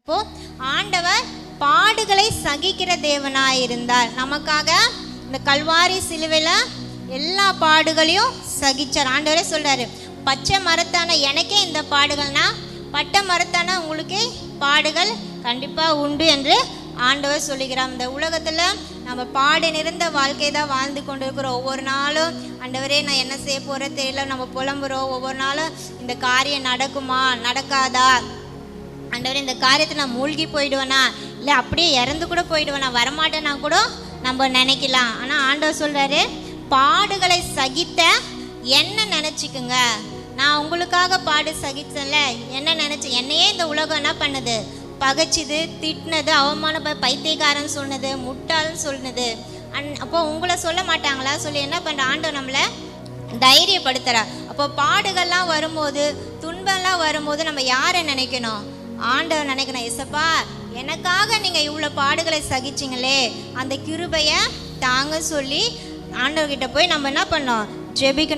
இப்போ ஆண்டவர் பாடுகளை சகிக்கிற தேவனாயிருந்தார். நமக்காக இந்த கல்வாரி சிலுவையில் எல்லா பாடுகளையும் சகிச்சார். ஆண்டவரே சொல்றாரு, பச்சை மரத்தான எனக்கே இந்த பாடுகள்னா பட்டை மரத்தான உங்களுக்கே பாடுகள் கண்டிப்பாக உண்டு என்று ஆண்டவர் சொல்லுகிறார். இந்த உலகத்தில் நம்ம பாடு நிறைந்த வாழ்க்கை தான் வாழ்ந்து கொண்டு இருக்கிறோம். ஒவ்வொரு நாளும் ஆண்டவரே நான் என்ன செய்ய போகிறேன் தெரியல, நம்ம புலம்புறோம். ஒவ்வொரு நாளும் இந்த காரியம் நடக்குமா நடக்காதா, ஆண்டவரே இந்த காரியத்தை நான் மூழ்கி போயிடுவேனா, இல்லை அப்படியே இறந்து கூட போயிடுவேனா, வரமாட்டேன்னா கூட நம்ம நினைக்கலாம். ஆனால் ஆண்டவர் சொல்கிறாரு, பாடுகளை சகித்த என்ன நினச்சிக்குங்க, நான் உங்களுக்காக பாடு சகிச்சேன்ல, என்ன நினச்சி என்னையே இந்த உலகம் என்ன பண்ணுது, பகைச்சிது, திட்டினது, அவமான பைத்தியக்காரன் சொன்னது, முட்டாள்னு சொன்னது. அப்போ உங்களை சொல்ல மாட்டாங்களா சொல்லி என்ன பண்ணுற ஆண்டவர் நம்மளை தைரியப்படுத்துகிறா. அப்போ பாடுகள்லாம் வரும்போது, துன்பம்லாம் வரும்போது நம்ம யாரை நினைக்கணும், ஆண்டவர் நினைக்கணும். ஏசப்பா எனக்காக நீங்கள் இவ்வளோ பாடுகளை சகிச்சிங்களே, அந்த கிருபையை தாங்க சொல்லி ஆண்டவர்கிட்ட போய் நம்ம என்ன பண்ணோம், ஜெபிக்கணும்.